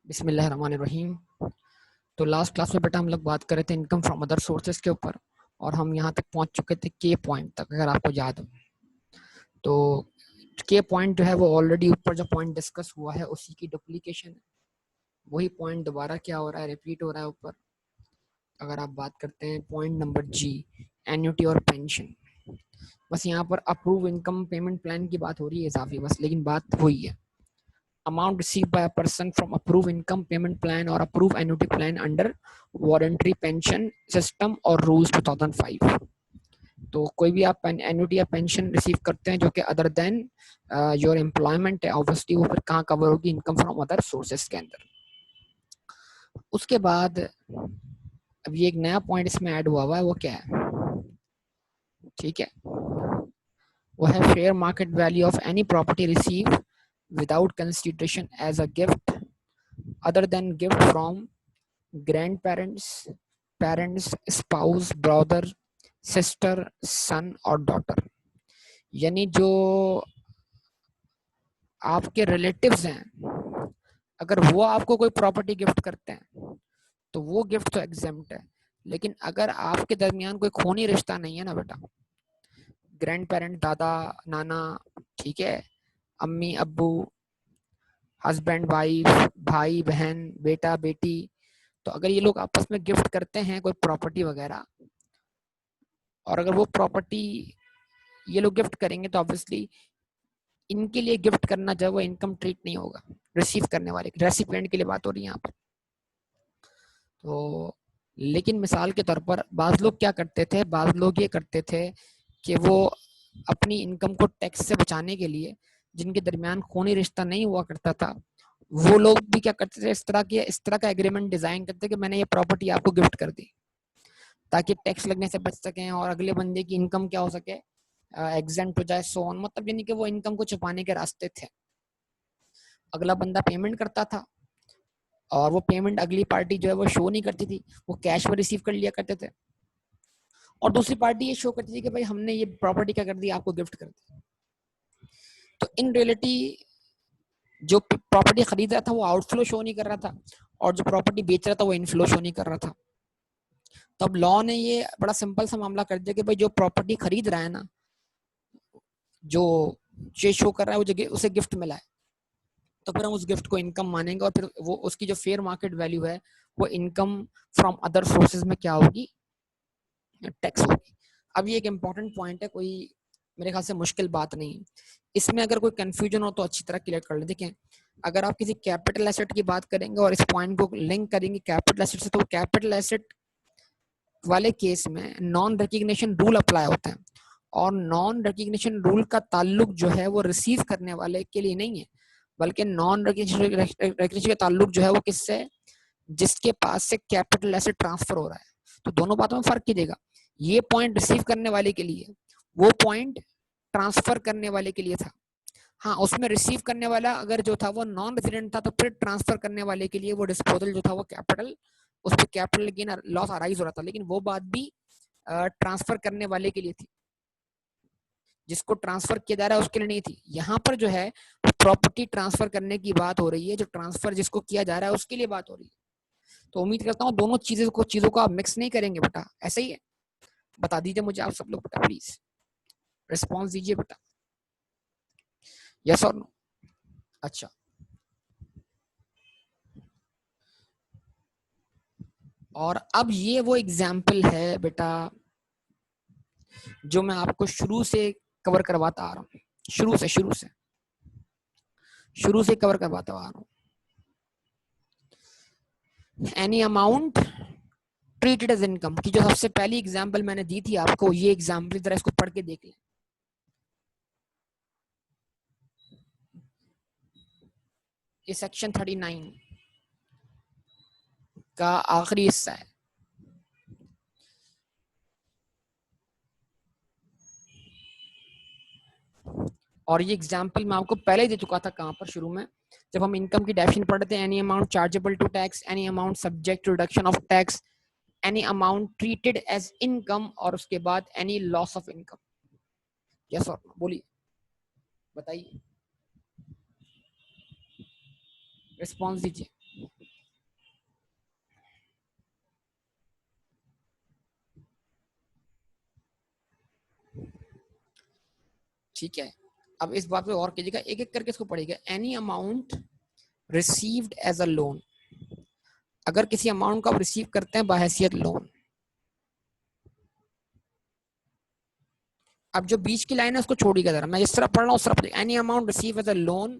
बिस्मिल्लाहिर्रहमानिर्रहीम। तो last class में बेटा हम लोग बात कर रहे थे इनकम फ्रॉम अदर सोर्सेज के ऊपर, और हम यहाँ तक पहुँच चुके थे के पॉइंट तक, अगर आपको याद हो। तो के पॉइंट जो है वो ऑलरेडी ऊपर जो पॉइंट डिस्कस हुआ है उसी की डुप्लीकेशन है। वही पॉइंट दोबारा क्या हो रहा है, रिपीट हो रहा है ऊपर। अगर आप बात करते हैं पॉइंट नंबर जी, एन्युटी और पेंशन, बस यहाँ पर अप्रूव इनकम पेमेंट प्लान की बात हो रही है इजाफी, बस, लेकिन बात वही है। Amount received by a person from approved income payment plan or approved annuity plan under voluntary pension system or rules 2005। तो कोई भी आप एन्युटी या पेंशन रिसीव करते हैं जो कि अदर देन योर एम्प्लॉयमेंट है, ऑब्वियसली वो फिर कहाँ कवर होगी, इनकम फ्रॉम अदर सोर्सेज के अंदर। उसके बाद अब ये एक नया पॉइंट इसमें ऐड हुआ है, वो क्या है, ठीक है, वो है fair market value of any property receive without consideration as a gift other than gift from grandparents, parents, spouse, brother, sister, son और डॉटर। यानी जो आपके रिलेटिव्स हैं, अगर वो आपको कोई प्रॉपर्टी गिफ्ट करते हैं तो वो गिफ्ट तो एग्जेम्प्ट है। लेकिन अगर आपके दरमियान कोई खूनी रिश्ता नहीं है ना बेटा, ग्रैंड पेरेंट, दादा नाना, ठीक है, अम्मी अब्बू, हस्बैंड वाइफ, भाई बहन, बेटा बेटी, तो अगर ये लोग आपस में गिफ्ट करते हैं कोई प्रॉपर्टी वगैरह, और अगर वो प्रॉपर्टी ये लोग गिफ्ट करेंगे तो ऑब्वियसली इनके लिए गिफ्ट करना जो है वो इनकम ट्रीट नहीं होगा, रिसीव करने वाले, रेसिपिएंट के लिए बात हो रही है यहाँ पर। तो लेकिन मिसाल के तौर पर बाज लोग क्या करते थे, बाज लोग ये करते थे कि वो अपनी इनकम को टैक्स से बचाने के लिए, जिनके दरमियान खूनी रिश्ता नहीं हुआ करता था, वो लोग भी क्या करते थे, इस तरह का एग्रीमेंट डिजाइन करते कि मैंने ये प्रॉपर्टी आपको गिफ्ट कर दी, ताकि टैक्स लगने से बच सकें और अगले बंदे की इनकम क्या हो सके, एग्जेंट हो जाए, सो ऑन। मतलब यानी कि वो इनकम को छुपाने के रास्ते थे। अगला बंदा पेमेंट करता था और वो पेमेंट अगली पार्टी जो है वो शो नहीं करती थी, वो कैश में रिसीव कर लिया करते थे, और दूसरी पार्टी ये शो करती थी कि भाई हमने ये प्रॉपर्टी क्या कर दी, आपको गिफ्ट कर दी। तो इन रियलिटी जो प्रॉपर्टी खरीद रहा था वो आउटफ्लो शो नहीं कर रहा था, और जो प्रॉपर्टी बेच रहा था वो इनफ्लो शो नहीं कर रहा था। तो अब लॉ ने ये बड़ा सिंपल सा मामला कर दिया कि भाई जो प्रॉपर्टी खरीद रहा है ना, जो ये शो कर रहा है वो जगह उसे गिफ्ट मिला है, तो फिर हम उस गिफ्ट को इनकम मानेंगे, और फिर वो उसकी जो फेयर मार्केट वैल्यू है वो इनकम फ्रॉम अदर सोर्सेज में क्या होगी, टैक्स होगी। अब ये एक इंपॉर्टेंट पॉइंट है, कोई मेरे ख्याल से मुश्किल बात नहीं। इसमें अगर कोई कंफ्यूजन हो तो अच्छी तरह क्लियर कर ले। देखें, अगर आप किसी कैपिटल एसेट की बात करेंगे और इस पॉइंट को लिंक करेंगे कैपिटल एसेट से, तो कैपिटल एसेट वाले केस में नॉन रिकग्निशन रूल अप्लाई होता है, और नॉन रिकग्निशन रूल का ताल्लुक जो है वो रिसीव करने वाले के लिए नहीं है, बल्कि नॉन रिकग्निशन का ताल्लुक जो है वो किससे, जिसके पास से कैपिटल एसेट ट्रांसफर हो रहा है। तो दोनों बातों में फर्क कीजिएगा, ये पॉइंट रिसीव करने वाले के लिए, वो पॉइंट ट्रांसफर करने वाले के लिए था। हाँ, उसमें रिसीव करने वाला अगर जो था वो नॉन रेजिडेंट था, तो फिर ट्रांसफर करने वाले के लिए वो डिस्पोजल जो था वो कैपिटल, उस पर कैपिटल गेन लॉस अराइज हो रहा था, लेकिन वो बात भी ट्रांसफर करने वाले के लिए थी, जिसको ट्रांसफर किया जा रहा है उसके लिए नहीं थी। यहाँ पर जो है प्रॉपर्टी ट्रांसफर करने की बात हो रही है, जो ट्रांसफर जिसको किया जा रहा है उसके लिए बात हो रही है। तो उम्मीद करता हूँ दोनों चीजों को आप मिक्स नहीं करेंगे बेटा, ऐसे ही है। बता दीजिए मुझे आप सब लोग बेटा, प्लीज रिस्पॉन्स दीजिए बेटा, यस और नो। अच्छा, और अब ये वो एग्जाम्पल है बेटा जो मैं आपको शुरू से कवर करवाता आ रहा हूँ, शुरू से कवर करवाता आ रहा हूँ। Any amount treated as income की जो सबसे पहली एग्जाम्पल मैंने दी थी आपको, ये एग्जाम्पल जरा इसको पढ़ के देख लें। ये सेक्शन 39 का आखिरी हिस्सा है। और ये एग्जाम्पल मैं आपको पहले ही दे चुका था, कहां पर, शुरू में, जब हम इनकम की डेफिनेशन पढ़ते थे। Any amount chargeable to tax, any amount subject to reduction of tax, any amount treated as income, और उसके बाद any loss of income. Yes और नो बोलिए, बताइए, रिस्पॉन्स दीजिए। ठीक है, अब इस बात पे और कीजिएगा, एक एक करके इसको पढ़िएगा। Any amount received as a loan, अगर किसी अमाउंट को आप रिसीव करते हैं बहैसियत लोन। अब जो बीच की लाइन है उसको छोड़िएगा जरा, मैं जिस तरह पढ़ रहा हूँ उस तरह पढ़िएगा। Any amount receive as a loan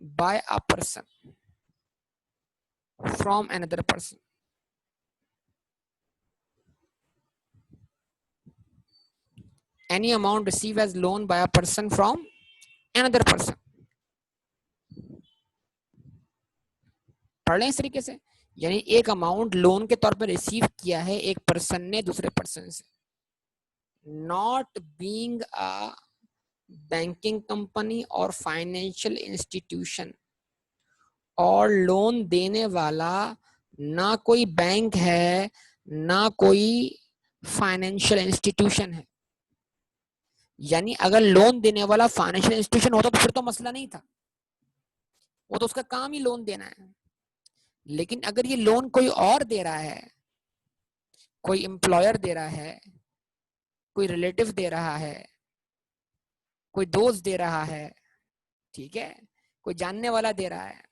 by a person from another person, any amount receive as loan by a person from another person. पढ़ लें इस तरीके से, यानी एक अमाउंट लोन के तौर पर रिसीव किया है एक पर्सन ने दूसरे पर्सन से, not being a banking company और फाइनेंशियल इंस्टीट्यूशन, और लोन देने वाला ना कोई बैंक है ना कोई फाइनेंशियल इंस्टीट्यूशन है। यानी अगर लोन देने वाला फाइनेंशियल इंस्टीट्यूशन होता तो फिर तो मसला नहीं था, वो तो उसका काम ही लोन देना है। लेकिन अगर ये लोन कोई और दे रहा है, कोई एम्प्लॉयर दे रहा है, कोई रिलेटिव दे रहा है, कोई दोस्त दे रहा है, ठीक है, कोई जानने वाला दे रहा है,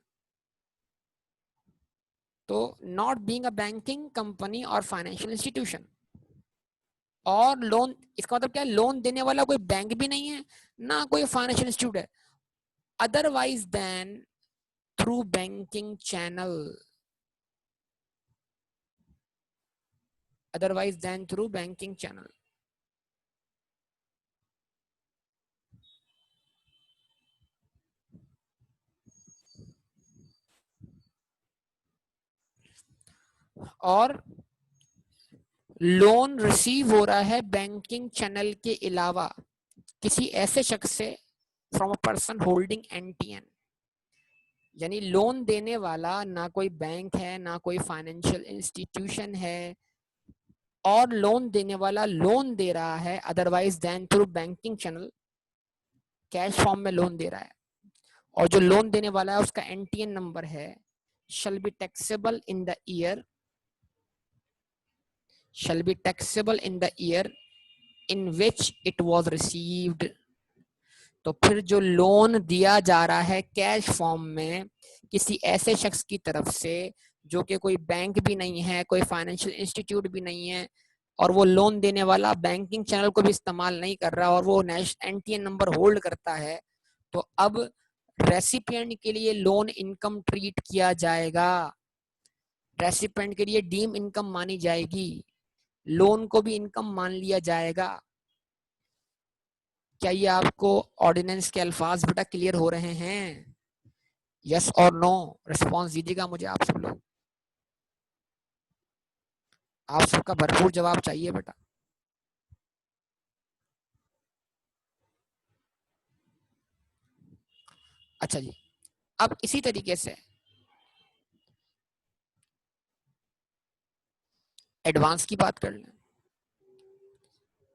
तो not being a banking company और फाइनेंशियल इंस्टीट्यूशन, और लोन, इसका मतलब क्या है, लोन देने वाला कोई बैंक भी नहीं है ना कोई फाइनेंशियल इंस्टीट्यूट है, otherwise than through banking channel, otherwise than through banking channel. और लोन रिसीव हो रहा है बैंकिंग चैनल के अलावा किसी ऐसे शख्स से, from a person holding NTN, यानी लोन देने वाला ना कोई बैंक है ना कोई फाइनेंशियल इंस्टीट्यूशन है, और लोन देने वाला लोन दे रहा है otherwise than through banking channel, cash form में लोन दे रहा है, और जो लोन देने वाला है उसका एनटीएन नंबर है, shall be taxable in the year, shall be taxable in the year in which it was received। तो फिर जो लोन दिया जा रहा है कैश फॉर्म में किसी ऐसे शख्स की तरफ से जो कि कोई बैंक भी नहीं है, कोई फाइनेंशियल इंस्टीट्यूट भी नहीं है, और वो लोन देने वाला बैंकिंग चैनल को भी इस्तेमाल नहीं कर रहा और वो एनटीएन नंबर होल्ड करता है, तो अब रेसिपिएंट के लिए लोन इनकम ट्रीट किया जाएगा, रेसिपिएंट के लिए डीम इनकम मानी जाएगी, लोन को भी इनकम मान लिया जाएगा। क्या ये आपको ऑर्डिनेंस के अल्फाज बेटा क्लियर हो रहे हैं? यस और नो रिस्पॉन्स दीजिएगा मुझे आप सब लोग, आप सबका भरपूर जवाब चाहिए बेटा। अच्छा जी, अब इसी तरीके से एडवांस की बात कर लें।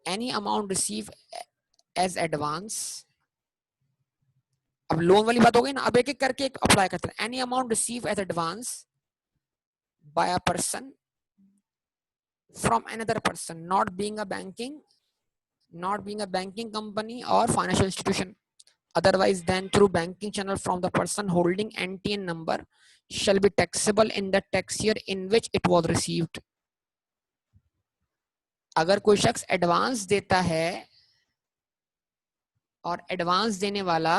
Any amount receive as advance, अब लोन वाली बात हो गई ना, अब एक एक करके अप्लाई करते हैं। Any amount receive as advance by a person from another person, not being a banking, not being a banking company or financial institution, otherwise than through banking channel from the person holding NTN number, shall be taxable in the tax year in which it was received। अगर कोई शख्स advance देता है और advance देने वाला,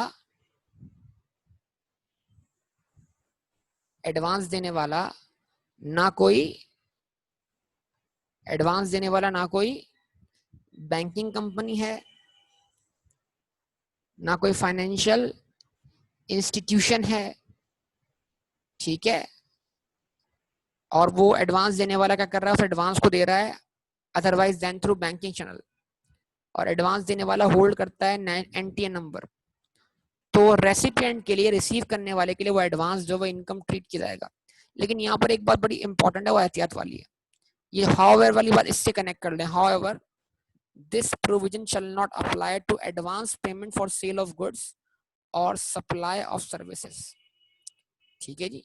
advance देने वाला ना कोई, एडवांस देने वाला ना कोई बैंकिंग कंपनी है ना कोई फाइनेंशियल इंस्टीट्यूशन है, ठीक है, और वो एडवांस देने वाला क्या कर रहा है, उस एडवांस को दे रहा है otherwise than through banking channel, और एडवांस देने वाला होल्ड करता है एनटीएन नंबर, तो रेसिपिएंट के लिए, रिसीव करने वाले के लिए वो एडवांस जो वो इनकम ट्रीट किया जाएगा। लेकिन यहाँ पर एक बात बड़ी इंपॉर्टेंट है, वो एहतियात वाली है, ये हाउएवर वाली बात इससे कनेक्ट कर लें। However this provision shall not apply to advance payment for sale of goods और सप्लाई ऑफ सर्विसेज। ठीक है जी,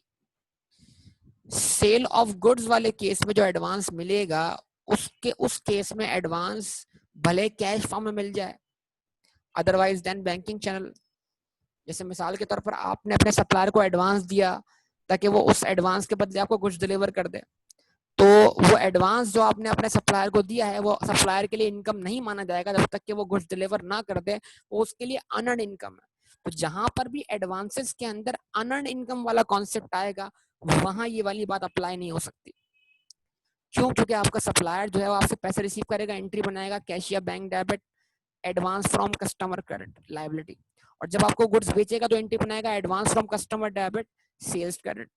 सेल ऑफ गुड्स वाले केस में जो एडवांस मिलेगा उसके उस केस में एडवांस भले कैश फॉर्म में मिल जाए, अदरवाइज देन बैंकिंग चैनल। जैसे मिसाल के तौर पर आपने अपने सप्लायर को एडवांस दिया ताकि वो उस एडवांस के बदले आपको कुछ डिलीवर कर दे, तो वो एडवांस जो आपने अपने सप्लायर को दिया है वो सप्लायर के लिए इनकम नहीं माना जाएगा जब तक कि वो गुड्स डिलीवर ना कर दे, वो उसके लिए अनअर्न्ड इनकम है। तो जहां पर भी एडवांसेस के अंदर अनअर्न्ड इनकम वाला कॉन्सेप्ट आएगा, वहां ये वाली बात अप्लाई नहीं हो सकती। क्यों? क्योंकि आपका सप्लायर जो है वो आपसे पैसे रिसीव करेगा, एंट्री बनाएगा कैश या bank debit, advance from customer credit liability, और जब आपको गुड्स बेचेगा तो एंट्री बनाएगा advance from customer debit sales credit.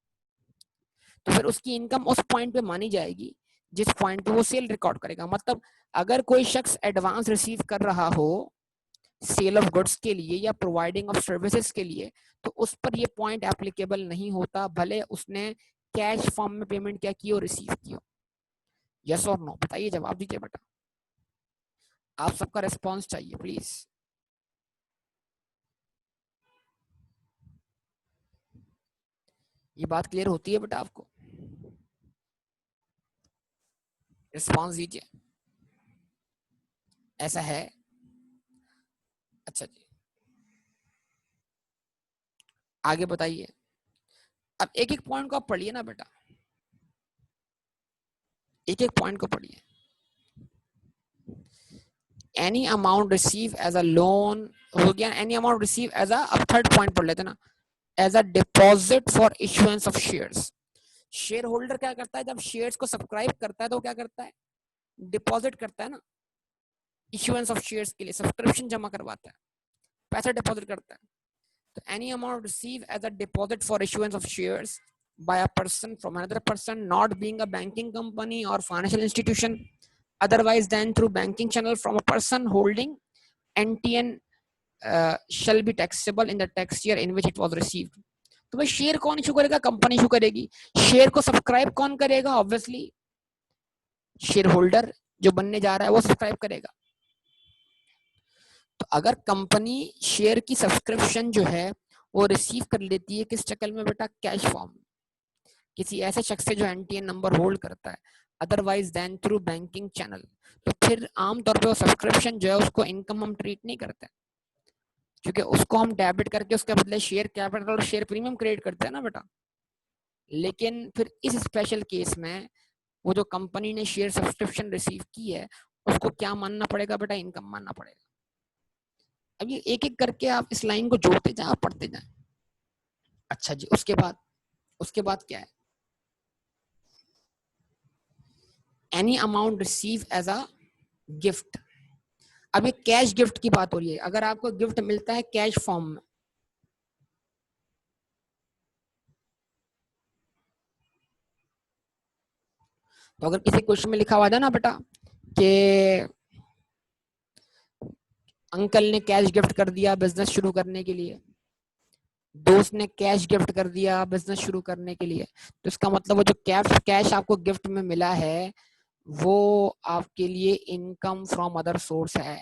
तो फिर उसकी इनकम उस पॉइंट पे मानी जाएगी जिस पॉइंट पे वो सेल रिकॉर्ड करेगा। मतलब अगर कोई शख्स एडवांस रिसीव कर रहा हो सेल ऑफ गुड्स के लिए या प्रोवाइडिंग ऑफ सर्विसेज के लिए, तो उस पर ये पॉइंट एप्लीकेबल नहीं होता, भले उसने कैश फॉर्म में पेमेंट क्या की हो, रिसीव की हो। यस और नो बताइए, जवाब दीजिए बेटा, आप सबका रिस्पॉन्स चाहिए प्लीज। ये बात क्लियर होती है बेटा आपको? रिस्पॉन्स दीजिए। ऐसा है? अच्छा जी, आगे बताइए। अब एक एक पॉइंट को आप पढ़िए ना बेटा, एक एक पॉइंट को पढ़िए। Any amount receive as a loan हो गया, any amount receive as a, अब थर्ड पॉइंट पढ़ लेते ना, as a deposit for issuance of shares. Shareholder क्या करता है, जब शेयर्स को सब्सक्राइब करता है तो क्या करता है, डिपॉजिट करता है ना, इश्यूएंस ऑफ शेयर्स के लिए सब्सक्रिप्शन जमा करवाता है, पैसा डिपॉजिट करता है। तो any amount receive as a deposit for issuance of shares by a person from another person not being a banking company or financial institution otherwise than through banking channel from a person holding NTN shall be taxable in the tax year in which it was received। तो भाई share कौन issue करेगा, company issue करेगी। Share को subscribe कौन करेगा, obviously share holder जो बनने जा रहा है वो सब्सक्राइब करेगा। तो अगर कंपनी शेयर की सब्सक्रिप्शन जो है वो रिसीव कर लेती है, किस शक्ल में बेटा, कैश फॉर्म, किसी ऐसे शख्स से जो एनटीएन नंबर होल्ड करता है, otherwise than through banking channel, तो फिर आमतौर पे वो सब्सक्रिप्शन जो है उसको इनकम हम ट्रीट नहीं करते, क्योंकि उसको हम डेबिट करके उसके बदले शेयर कैपिटल और शेयर प्रीमियम क्रिएट करते हैं ना बेटा। लेकिन फिर इस स्पेशल केस में वो जो कंपनी ने शेयर सब्सक्रिप्शन रिसीव की है उसको क्या मानना पड़ेगा बेटा, इनकम मानना पड़ेगा। अब ये एक एक करके आप इस लाइन को जोड़ते जाए, पढ़ते जाए। अच्छा जी, उसके बाद क्या है, any amount receive as a gift. अब ये कैश गिफ्ट की बात हो रही है, अगर आपको गिफ्ट मिलता है कैश फॉर्म में, तो अगर किसी क्वेश्चन में लिखा हुआ था ना बेटा कि अंकल ने कैश गिफ्ट कर दिया बिजनेस शुरू करने के लिए, दोस्त ने कैश गिफ्ट कर दिया बिजनेस शुरू करने के लिए, तो इसका मतलब वो जो कैश आपको गिफ्ट में मिला है वो आपके लिए इनकम फ्रॉम अदर सोर्स है।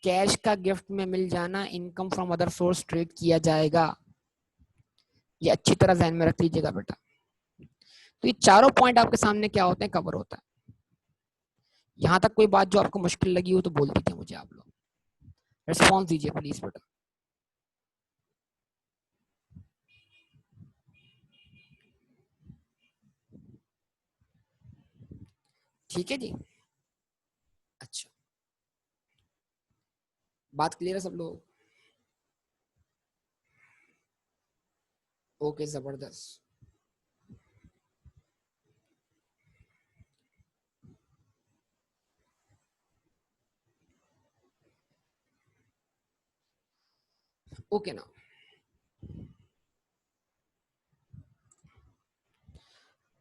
कैश का गिफ्ट में मिल जाना income from other source treat किया जाएगा, ये अच्छी तरह ध्यान में रख लीजिएगा बेटा। तो ये चारों पॉइंट आपके सामने क्या होते हैं, कवर होता है। यहाँ तक कोई बात जो आपको मुश्किल लगी हो तो बोल दीजिए मुझे, आप लोग रिस्पॉन्स दीजिए प्लीज बेटा। ठीक है जी, अच्छा, बात क्लियर है सब लोग? ओके, जबरदस्त। ओके ना,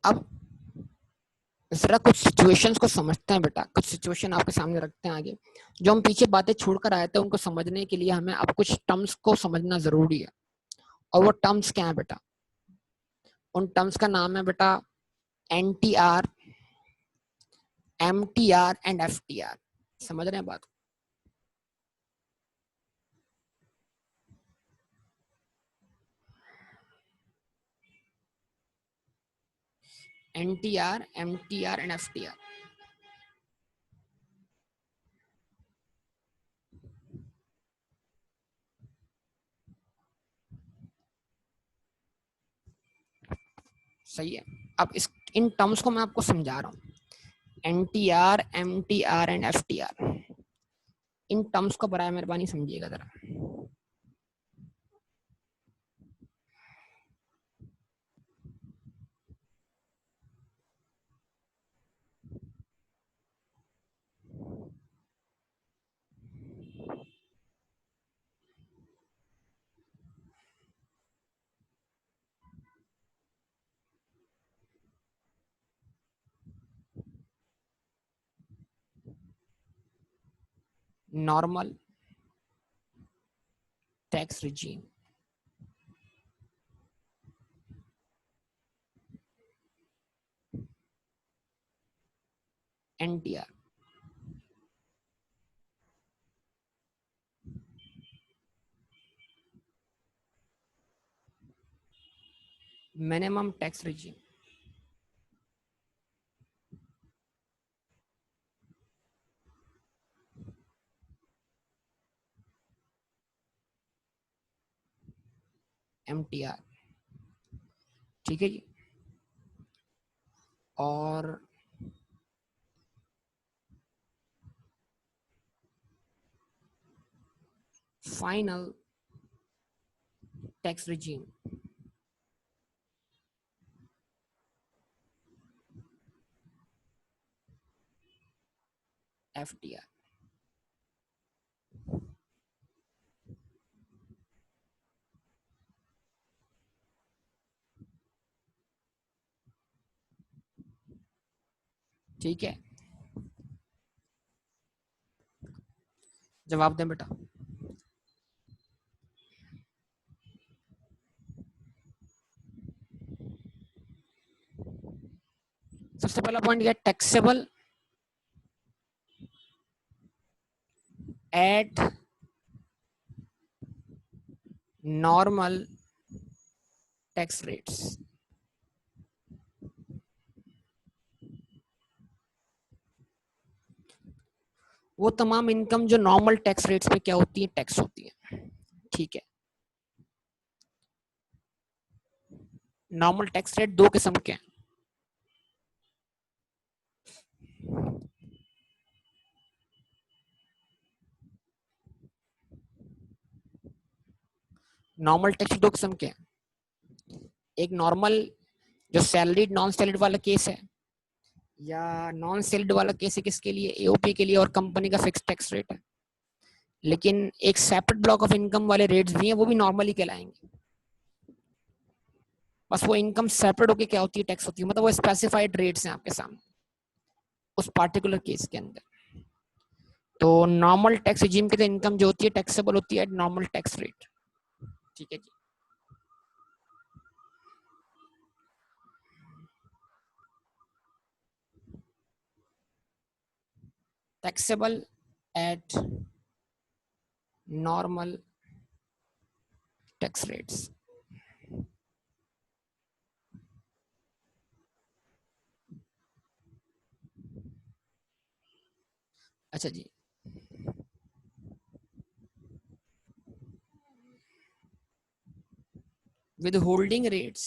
अब जरा कुछ सिचुएशंस को समझते हैं बेटा, कुछ सिचुएशन आपके सामने रखते हैं आगे, जो हम पीछे बातें छोड़कर आए थे उनको समझने के लिए हमें अब कुछ टर्म्स को समझना जरूरी है। और वो टर्म्स क्या है बेटा, उन टर्म्स का नाम है बेटा एनटीआर, एमटीआर एंड एफटीआर। समझ रहे हैं बात? NTR, MTR and FTR. सही है। अब इस इन टर्म्स को मैं आपको समझा रहा हूँ, NTR, MTR and FTR। In terms को बराबर मेहरबानी समझिएगा जरा। Normal tax regime, NTR। Minimum tax regime, MTR। ठीक है जी। और फाइनल टैक्स रिजीम, FTR। ठीक है, जवाब दें बेटा। सबसे पहला पॉइंट क्या, taxable at normal tax rates. वो तमाम इनकम जो नॉर्मल टैक्स रेट्स पे क्या होती है, टैक्स होती है। ठीक है। नॉर्मल टैक्स रेट दो किस्म के हैं। नॉर्मल टैक्स दो किस्म के हैं। एक नॉर्मल जो सैलरीड नॉन सैलरीड वाला केस है, या नॉन सैलरीड वाला केस है किसके लिए, AOP के लिए, और कंपनी का फिक्स टैक्स रेट है। लेकिन एक सेपरेट ब्लॉक ऑफ इनकम वाले रेट्स भी हैं, वो भी नॉर्मली कहलाएंगे। बस वो इनकम सेपरेट होके क्या होती है, टैक्स होती है, मतलब वो स्पेसिफाइड रेट्स हैं आपके सामने उस पार्टिकुलर केस के अंदर। तो नॉर्मल टैक्स रिजीम के इनकम जो होती है टैक्सेबल होती है एट नॉर्मल टैक्स रेट। ठीक है जी। Taxable at normal tax rates. अच्छा जी। withholding rates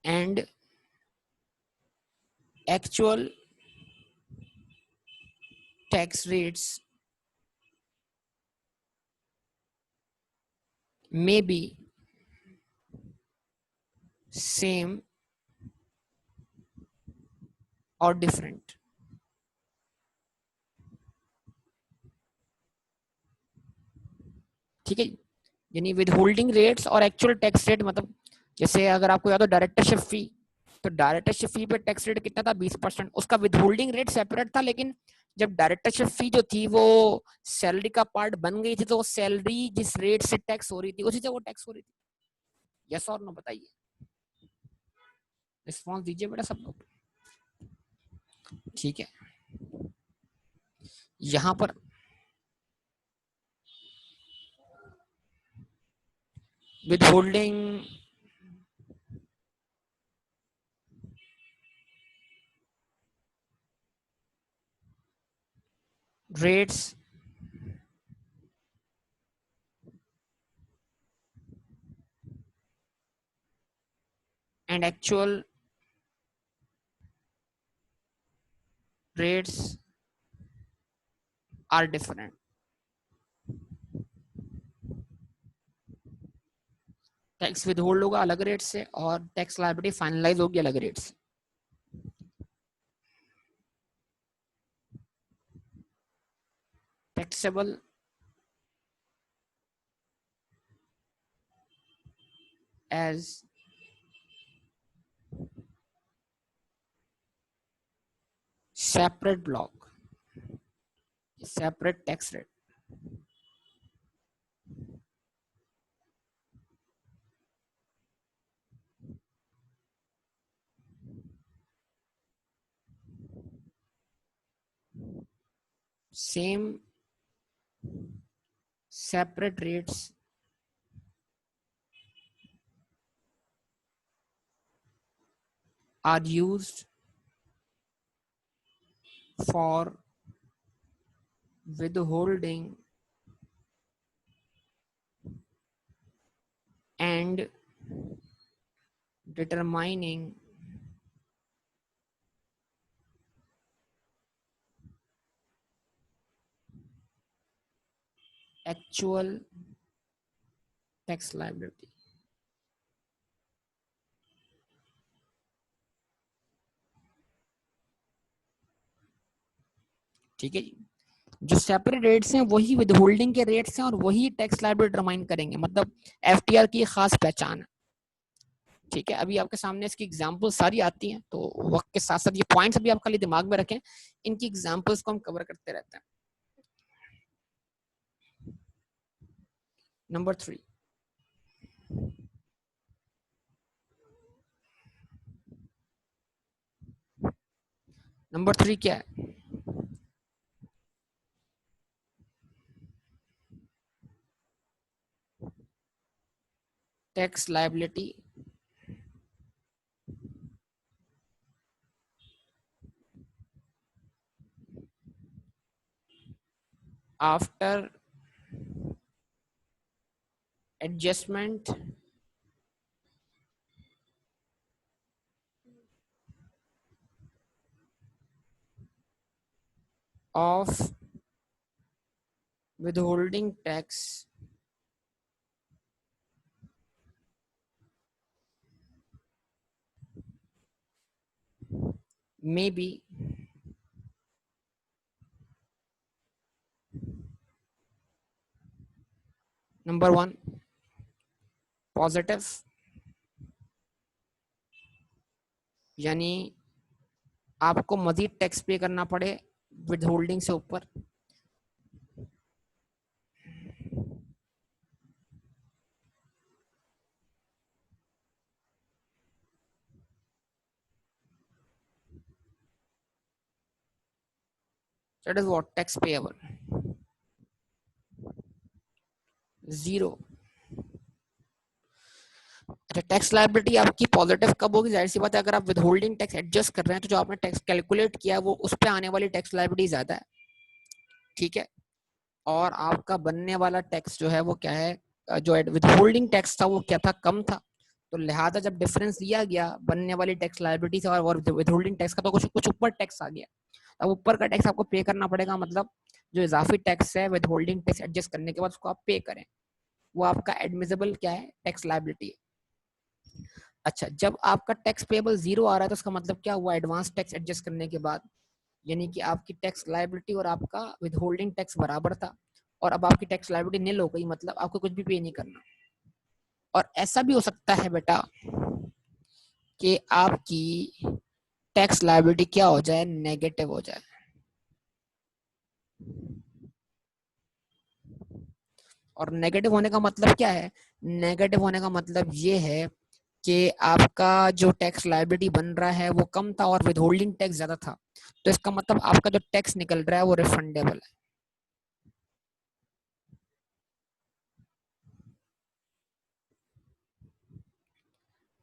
and actual tax rates may be same or different। ठीक है, यानी विदहोल्डिंग रेट्स और एक्चुअल टैक्स रेट, मतलब जैसे अगर आपको याद हो डायरेक्टरशिप फी, तो डायरेक्टरशिप फी पे टैक्स रेट कितना था, 20%। उसका विदहोल्डिंग रेट सेपरेट था, लेकिन जब डायरेक्टरशिप फी जो थी वो सैलरी का पार्ट बन गई थी, तो सैलरी जिस रेट से टैक्स हो रही थी उसी से वो टैक्स हो रही थी। यस और नो बताइए, रिस्पॉन्स दीजिए बेटा सब लोग। ठीक है, यहां पर withholding rates and actual rates are different. Tax with hold होगा अलग रेट से और टैक्स लायबिलिटी फाइनलाइज होगी अलग रेट से. Taxable as separate block, separate tax rate. Same separate rates are used for withholding and determining actual tax liability. ठीक है जी. जो सेपरेट रेट्स हैं वही विदहोल्डिंग के रेट्स हैं और वही टैक्स लायबिलिटी डिटरमाइन करेंगे. मतलब एफटीआर की खास पहचान है. ठीक है, अभी आपके सामने इसकी एग्जांपल्स सारी आती हैं, तो वक्त के साथ साथ ये पॉइंट्स अभी आप खाली दिमाग में रखें, इनकी एग्जांपल्स को हम कवर करते रहते हैं. नंबर 3, नंबर 3 क्या है? Tax liability after adjustment of withholding tax may be number 1 positive, यानी आपको मजीद टैक्स पे करना पड़े विदहोल्डिंग से ऊपर. That is what tax payable. 0. अच्छा, टैक्स लायबिलिटी आपकी पॉजिटिव कब होगी? जाहिर सी बात है, अगर आप विदहोल्डिंग टैक्स एडजस्ट कर रहे हैं तो जो आपने टैक्स कैलकुलेट किया है वो उस पे आने वाली टैक्स लायबिलिटी ज्यादा है. ठीक है, और आपका बनने वाला टैक्स जो है वो क्या है, जो विदहोल्डिंग टैक्स था वो क्या था, कम था. तो लिहाजा जब डिफरेंस लिया गया बनने वाली टैक्स लायबिलिटी से और विदहोल्डिंग टैक्स का, तो कुछ कुछ ऊपर टैक्स आ गया. अब ऊपर का टैक्स आपको पे करना पड़ेगा. मतलब जो इजाफी टैक्स है विदहोल्डिंग टैक्स एडजस्ट करने के बाद उसको आप पे करें, वो आपका एडमिसिबल क्या है, टैक्स लायबिलिटी है. अच्छा, जब आपका टैक्स पेबल 0 आ रहा है तो उसका मतलब क्या हुआ, एडवांस टैक्स एडजस्ट करने के बाद, यानी कि आपकी टैक्स लायबिलिटी और आपका विदहोल्डिंग टैक्स बराबर था और अब आपकी टैक्स लायबिलिटी निल हो गई. मतलब आपको कुछ भी पे नहीं करना. और ऐसा भी हो सकता है बेटा कि आपकी टैक्स लायबिलिटी क्या हो जाए, नेगेटिव हो जाए. और नेगेटिव होने का मतलब क्या है? नेगेटिव होने का मतलब ये है कि आपका जो टैक्स लायबिलिटी बन रहा है वो कम था और विदहोल्डिंग टैक्स ज्यादा था. तो इसका मतलब आपका जो टैक्स निकल रहा है वो रिफंडेबल है.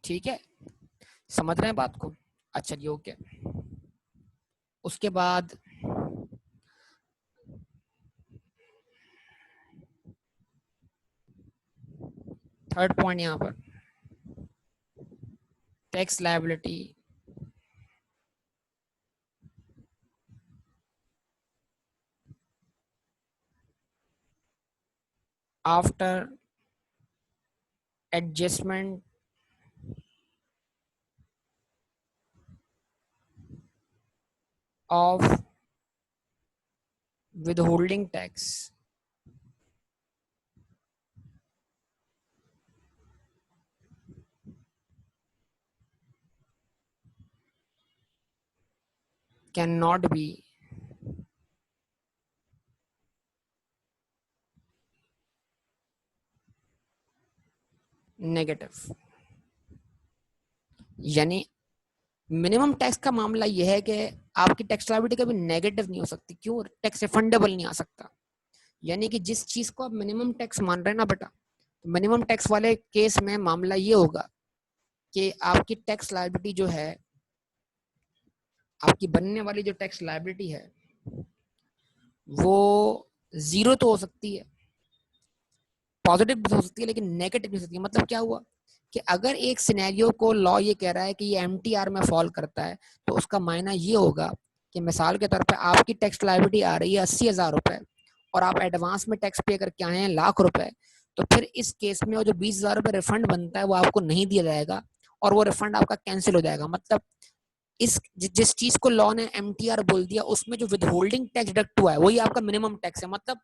ठीक है, समझ रहे हैं बात को? अच्छा जी, ओके. उसके बाद थर्ड पॉइंट यहाँ पर tax liability after adjustment of withholding tax cannot be negative. यानी मिनिमम टैक्स का मामला यह है कि आपकी टैक्स लायबिलिटी कभी नेगेटिव नहीं हो सकती। क्यों? टैक्स रिफंडेबल नहीं आ सकता। यानी कि जिस चीज को आप मिनिमम टैक्स मान रहे हैं ना बेटा, तो मिनिमम टैक्स वाले केस में मामला ये होगा कि आपकी टैक्स लायबिलिटी जो है, आपकी बनने वाली जो टैक्स लायबिलिटी है वो जीरो तो हो सकती है, पॉजिटिव भी हो सकती है, लेकिन नेगेटिव भी हो सकती है। मतलब क्या हुआ कि अगर एक सिनेरियो को लॉ ये कह रहा है कि ये एमटीआर में फॉल करता है, तो उसका मायना ये होगा कि मिसाल के तौर पे आपकी टैक्स लायबिलिटी आ रही है 80,000 रुपए और आप एडवांस में टैक्स पे करके आए हैं लाख रुपए, तो फिर इस केस में वो जो 20,000 रुपए रिफंड बनता है वो आपको नहीं दिया जाएगा और वो रिफंड आपका कैंसिल हो जाएगा। मतलब इस जिस चीज को लॉ ने एमटीआर बोल दिया उसमें जो विदहोल्डिंग टैक्स डिडक्ट हुआ है वही आपका मिनिमम टैक्स है। मतलब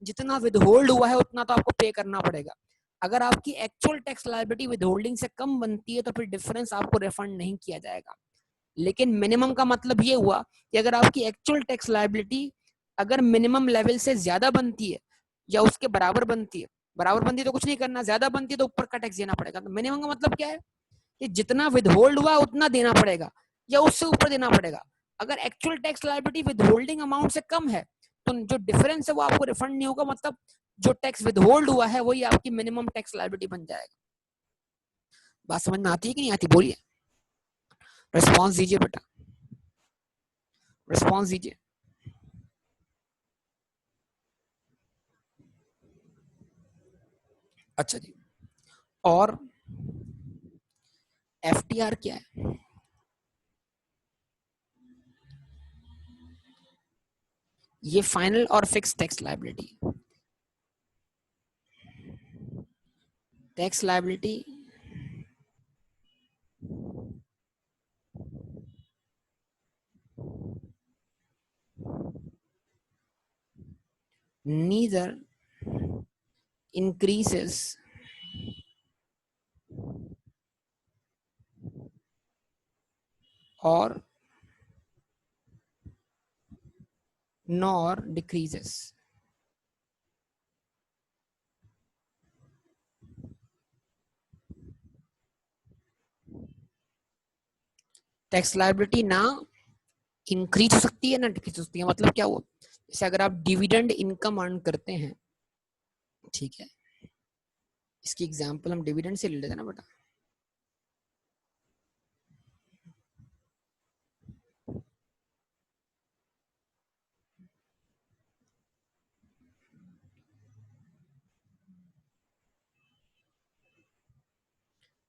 जितना विदहोल्ड हुआ है उतना तो आपको पे करना पड़ेगा। अगर आपकी एक्चुअल टैक्स लायबिलिटी विदहोल्डिंग से कम बनती है तो फिर डिफरेंस आपको रिफंड नहीं किया जाएगा। लेकिन मिनिमम का मतलब ये हुआ कि अगर आपकी एक्चुअल टैक्स लायबिलिटी अगर मिनिमम लेवल से ज्यादा बनती है या उसके बराबर बनती है, बराबर बनती है तो कुछ नहीं करना, ज्यादा बनती है तो ऊपर का टैक्स देना पड़ेगा। तो मिनिमम का मतलब क्या है कि जितना विदहोल्ड हुआ उतना देना पड़ेगा या उससे ऊपर देना पड़ेगा। अगर actual tax liability withholding amount से कम है तो जो डिफरेंस है वो आपको रिफंड नहीं होगा। मतलब जो टैक्स विदहोल्ड हुआ है वही आपकी मिनिमम टैक्स लायबिलिटी बन जाएगा। बात समझ में आती है कि नहीं आती? बोलिए, रिस्पॉन्स दीजिए बेटा, रिस्पॉन्स दीजिए। अच्छा जी, और एफटीआर क्या है? ये फाइनल और fix tax liability. Tax liability neither increases or nor decreases। Tax liability ना इंक्रीज हो सकती है ना डिक्रीज हो सकती है। मतलब क्या हुआ, जैसे अगर आप डिविडेंड इनकम अर्न करते हैं, ठीक है, इसकी एग्जांपल हम डिविडेंड से ले लेते हैं ना बेटा।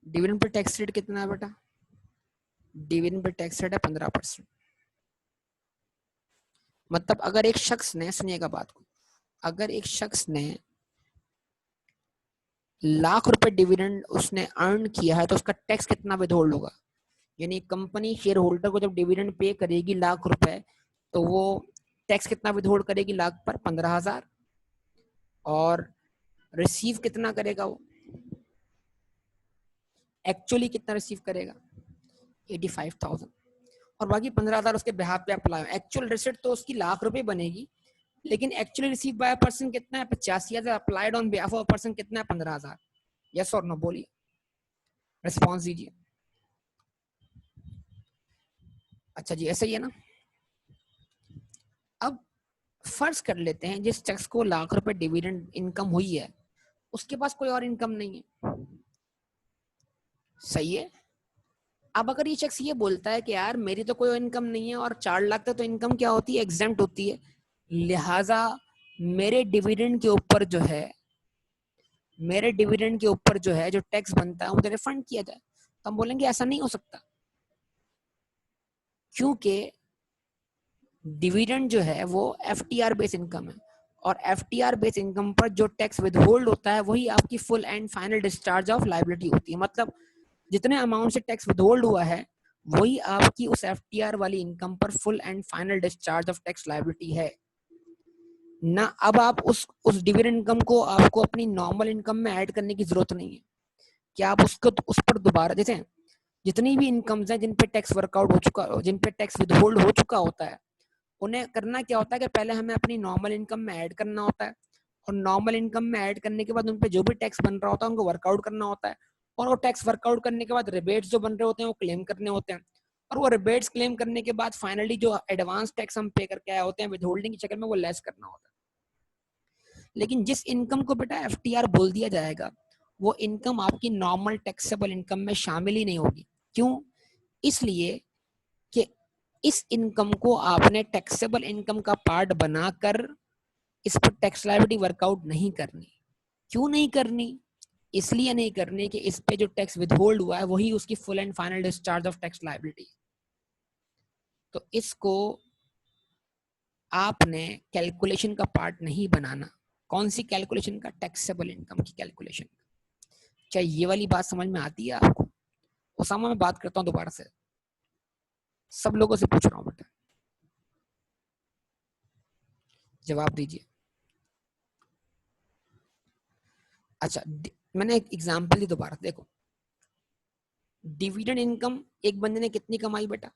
डिविडेंड पे टैक्स रेट कितना है बेटा? डिविडेंड पे टैक्स रेट है 15%। मतलब अगर एक शख्स ने, सुनिएगा बात को, अगर एक शख्स ने लाख रुपए डिविडेंड उसने अर्न किया है तो उसका टैक्स कितना विथहोल्ड होगा? यानी कंपनी शेयर होल्डर को जब डिविडेंड पे करेगी लाख रुपए तो वो टैक्स कितना विथहोल्ड करेगी लाख पर? 15,000। और रिसीव कितना करेगा वो? एक्चुअली कितना रिसीव करेगा? 85,000। और बाकी 15,000 उसके बिहाफ पे अप्लाई। एक्चुअल रिसिट तो उसकी लाख रुपए बनेगी, लेकिन एक्चुअली रिसीव बाय पर्सन कितना है? 85,000। Applied on behalf of person कितना है? 15,000। यस और नो बोलिए, रिस्पॉन्स दीजिए। अच्छा जी, ऐसा ही है ना। अब फर्ज कर लेते हैं जिस शख्स को लाख रुपए डिविडेंड इनकम हुई है उसके पास कोई और इनकम नहीं है, सही है। अब अगर ये शख्स ये बोलता है कि यार मेरी तो कोई इनकम नहीं है और 4 लाख तक तो इनकम क्या होती है? एग्जेम्प्ट होती है, लिहाजा मेरे डिविडेंड के ऊपर जो है, मेरे डिविडेंड के ऊपर जो है जो टैक्स बनता है मुझे रिफंड किया जाए। तो हम बोलेंगे ऐसा नहीं हो सकता, क्योंकि डिविडेंड जो है वो एफटीआर बेस इनकम है, और एफटीआर बेस इनकम पर जो टैक्स विदहोल्ड होता है वही आपकी full and final discharge of liability होती है। मतलब जितने अमाउंट से टैक्स विदहोल्ड हुआ है वही आपकी उस एफटीआर वाली इनकम पर full and final discharge of tax liability है ना। अब आप उस डिविडेंड इनकम को आपको अपनी नॉर्मल इनकम में ऐड करने की जरूरत नहीं है कि आप उसको उस पर दोबारा, जैसे जितनी भी इनकम्स हैं जिन पे टैक्स वर्कआउट हो चुका, जिन पे टैक्स विदहोल्ड हो चुका होता है, उन्हें करना क्या होता है कि पहले हमें अपनी नॉर्मल इनकम में ऐड करना होता है, और नॉर्मल इनकम में ऐड करने के बाद उन पे जो भी टैक्स बन रहा होता है उनको वर्कआउट करना होता है, और वो टैक्स वर्कआउट करने के बाद रिबेट्स जो बन रहे होते हैं वो क्लेम करने होते हैं, और वो रिबेट्स क्लेम करने के बाद फाइनली जो एडवांस टैक्स हम पे करके आए होते हैं विद होल्डिंग की शक्ल में वो लेस करना होता है। लेकिन जिस इनकम को बेटा एफटीआर बोल दिया जाएगा वो इनकम आपकी नॉर्मल टैक्सेबल इनकम में शामिल ही नहीं होगी। क्यों? इसलिए कि इस इनकम को आपने टैक्सेबल इनकम का पार्ट बनाकर इस पर टैक्स लायबिलिटी वर्कआउट नहीं करनी। क्यों नहीं करनी? इसलिए नहीं करनी कि इस पे जो टैक्स विदहोल्ड हुआ है वही उसकी full and final discharge of tax liability. तो इसको आपने कैलकुलेशन का पार्ट नहीं बनाना। कौन सी कैलकुलेशन का? टैक्सेबल इनकम की कैलकुलेशन। क्या ये वाली बात समझ में आती है आपको? उसामा, मैं बात करता हूँ दोबारा से, सब लोगों से पूछ रहा हूँ बेटा, जवाब दीजिए। अच्छा, मैंने एक एग्जांपल दी, दोबारा देखो। डिविडेंड इनकम एक बंदे ने कितनी कमाई बेटा?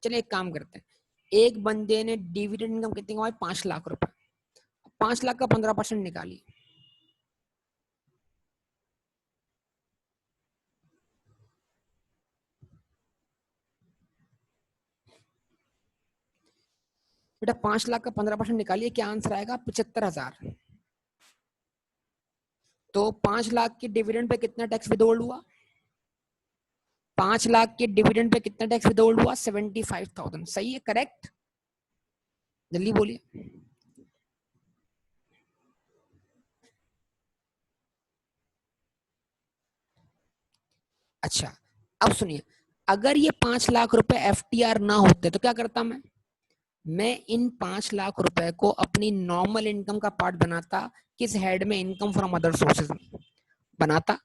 चलिए एक काम करते हैं, एक बंदे ने डिविडेंड इनकम कितनी कमाई? 5 लाख रुपए। 5 लाख का 15% निकालिए। बेटा 5 लाख का 15% निकालिए, क्या आंसर आएगा? 75,000। तो 5 लाख के डिविडेंड पे कितना टैक्स विदहोल्ड हुआ? 5 लाख के डिविडेंड पे कितना टैक्स विदहोल्ड हुआ? 75,000। सही है? करेक्ट? जल्दी बोलिए। अच्छा, अब सुनिए, अगर ये 5 लाख रुपए एफटीआर ना होते तो क्या करता मैं इन 5 लाख रुपए को अपनी नॉर्मल इनकम का पार्ट बनाता। किस हेड में? इनकम फ्रॉम अदर सोर्सेज में बनाता,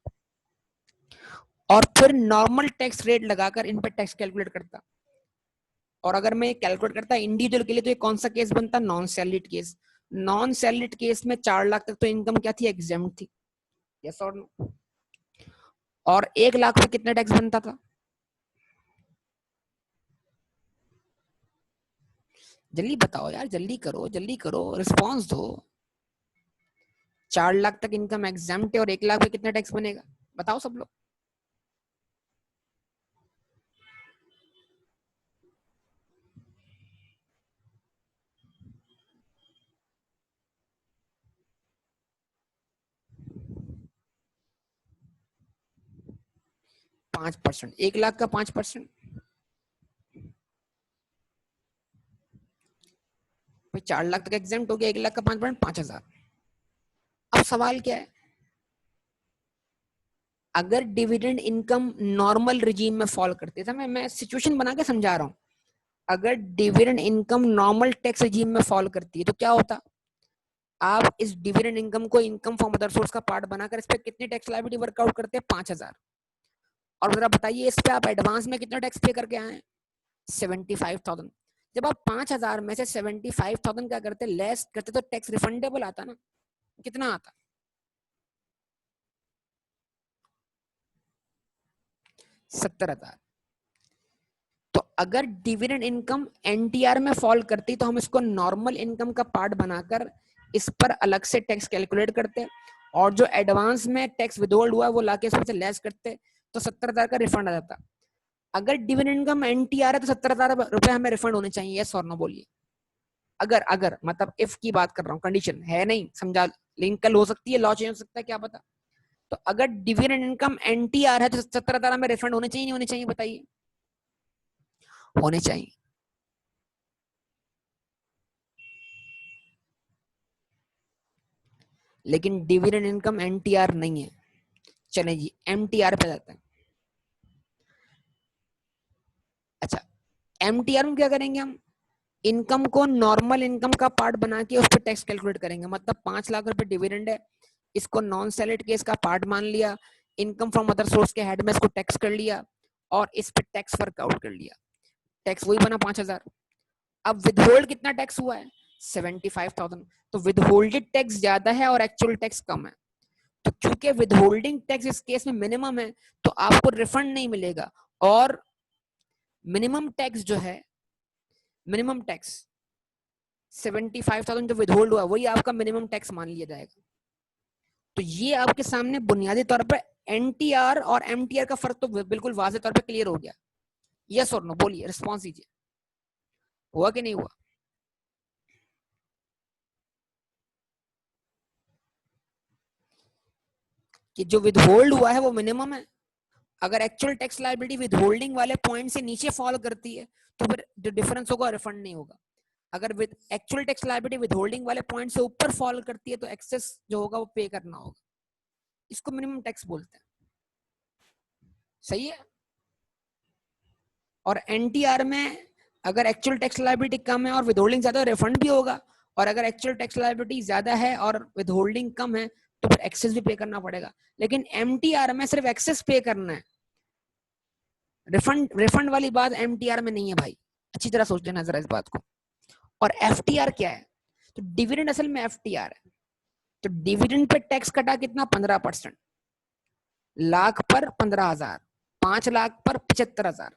और फिर नॉर्मल टैक्स रेट लगाकर इन पे टैक्स कैलकुलेट करता। और अगर मैं कैलकुलेट करता इंडिविजुअल के लिए तो ये कौन सा केस बनता? Non salaried case. Non salaried case में 4 लाख तक तो इनकम क्या थी? एग्जेम्प्ट थी। यस और नो? और 1 लाख पे कितना टैक्स बनता था? जल्दी बताओ यार, जल्दी करो, जल्दी करो, रिस्पॉन्स दो। 4 लाख तक इनकम एग्जेम्प्ट है और 1 लाख पे कितना टैक्स बनेगा? बताओ सब लोग। 5%। 1 लाख का 5%, 4 लाख तक एग्जेम्प्ट हो गया। 1 लाख का 5%, 5,000। अब सवाल क्या है? अगर डिविडेंड इनकम नॉर्मल रिजीम में फॉल करती है, मैं सिचुएशन बना के समझा रहा हूं। अगर dividend income normal tax regime में फॉल करती है तो क्या होता? आप इस डिविडेंड इनकम को इनकम फ्रॉम अदर सोर्स का पार्ट बनाकर इस पे कितनी टैक्स लायबिलिटी वर्कआउट करते हैं? 5,000। और जरा बताइए, इस पे आप एडवांस में कितना टैक्स पे करके आए हैं? 75,000। जब आप 5,000 में से 75,000 क्या करते, लेस करते, तो टैक्स रिफंडेबल आता ना? कितना आता? 70,000। तो अगर डिविडेंड इनकम एनटीआर में फॉल करती तो हम इसको नॉर्मल इनकम का पार्ट बनाकर इस पर अलग से टैक्स कैलकुलेट करते, और जो एडवांस में टैक्स विदहोल्ड हुआ वो लाके इसमें से लेस करते, तो 70,000 का रिफंड आ जाता। अगर डिविडेंड इनकम एनटीआर है तो 70,000 रुपए हमें रिफंड होने चाहिए। यस और नो बोलिए। अगर अगर मतलब इफ की बात कर रहा हूँ, कंडीशन है नहीं समझा, लिंक कल हो सकती है, लॉ चेंज हो सकता है, क्या पता। तो अगर डिविडेंड इनकम एनटीआर है तो 70,000 में रिफंड होने चाहिए नहीं होने चाहिए? बताइए। होने चाहिए। लेकिन डिविडेंड इनकम एनटीआर नहीं है। चले जी, एमटीआर पे जाते हैं। एमटीआर में क्या करेंगे हम, इनकम को नॉर्मल इनकम का पार्ट बना के उस पर टैक्स कैलकुलेट करेंगे। मतलब 5 लाख रुपए डिविडेंड है, इसको नॉन सैलरी केस का पार्ट मान लिया, इनकम फ्रॉम अदर सोर्स के हेड में इसको टैक्स कर लिया और इस पे टैक्स वर्कआउट कर लिया। टैक्स वही बना 5,000। अब विदहोल्ड कितना टैक्स हुआ है, 75,000। तो विदहोल्डेड टैक्स ज्यादा है और एक्चुअल टैक्स कम है। तो क्योंकि विदहोल्डिंग टैक्स इस केस में मिनिमम है तो आपको रिफंड नहीं मिलेगा, और मिनिमम टैक्स जो है, मिनिमम टैक्स 75,000 जो विदहोल्ड हुआ वही आपका मिनिमम टैक्स मान लिया जाएगा। तो ये आपके सामने बुनियादी तौर पर एनटीआर और एमटीआर का फर्क तो बिल्कुल वाज़ेह तौर पर क्लियर हो गया। यस और नो बोलिए, रिस्पॉन्स दीजिए, हुआ कि नहीं हुआ? कि जो विदहोल्ड हुआ है वो मिनिमम है। अगर एक्चुअल टैक्स लायबिलिटी विदहोल्डिंग वाले पॉइंट से नीचे फॉल करती है तो फिर जो डिफरेंस होगा रिफंड नहीं होगा। अगर with actual tax liability withholding वाले पॉइंट से ऊपर फॉल करती है तो एक्सेस जो होगा वो पे करना होगा। इसको मिनिमम टैक्स बोलते हैं। सही है। और एनटीआर में अगर एक्चुअल टैक्स लायबिलिटी कम है और विदहोल्डिंग ज्यादा है रिफंड भी होगा, और अगर एक्चुअल टैक्स लायबिलिटी ज्यादा है और विदहोल्डिंग कम है तो फिर एक्सेस भी पे करना पड़ेगा। लेकिन एमटीआर में सिर्फ एक्सेस पे करना है, रिफंड रिफंड वाली बात एमटीआर में नहीं है भाई, अच्छी तरह सोच लेना जरा इस बात को। और एफटीआर क्या है, तो डिविडेंड असल में एफटीआर है। तो डिविडेंड पे टैक्स कटा कितना, 15%, लाख पर 15,000, 5 लाख पर 75,000।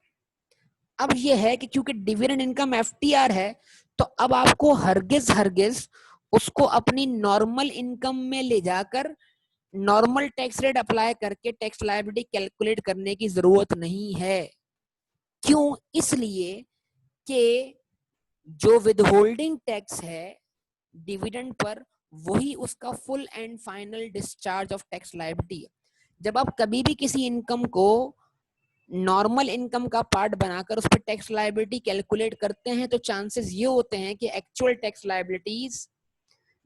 अब ये है कि क्योंकि डिविडेंड इनकम एफटीआर है तो अब आपको हरगिज हरगिज उसको अपनी नॉर्मल इनकम में ले जाकर नॉर्मल टैक्स रेट अप्लाई करके टैक्स लायबिलिटी कैलकुलेट करने की जरूरत नहीं है। क्यों? इसलिए कि जो विदहोल्डिंग टैक्स है डिविडेंड पर वही उसका full and final discharge of tax liability है। जब आप कभी भी किसी इनकम को नॉर्मल इनकम का पार्ट बनाकर उस पर टैक्स लायबिलिटी कैलकुलेट करते हैं तो चांसेस ये होते हैं कि एक्चुअल टैक्स लायबिलिटीज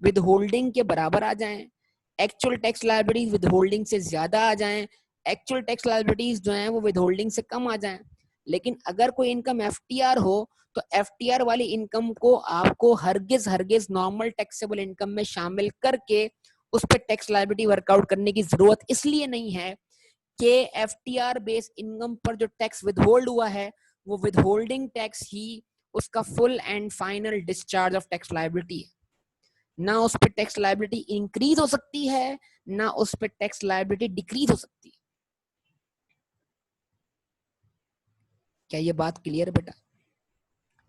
विदहोल्डिंग के बराबर आ जाएं, एक्चुअल टैक्स लायबिलिटीज विदहोल्डिंग से ज्यादा आ जाएं, एक्चुअल टैक्स लायबिलिटीज जो हैं वो विदहोल्डिंग से कम आ जाएं। लेकिन अगर कोई इनकम एफटीआर हो तो एफटीआर वाली इनकम को आपको हरगिज हरगिज नॉर्मल टैक्सेबल इनकम में शामिल करके उस पर टैक्स लायबिलिटी वर्कआउट करने की जरूरत इसलिए नहीं है कि एफटीआर बेस्ड इनकम पर जो टैक्स विदहोल्ड हुआ है वो विदहोल्डिंग टैक्स ही उसका full and final discharge of tax liability है। ना उस पर टैक्स लायबिलिटी इंक्रीज हो सकती है, ना उस पर टैक्स लायबिलिटी डिक्रीज हो सकती है। क्या ये बात क्लियर है बेटा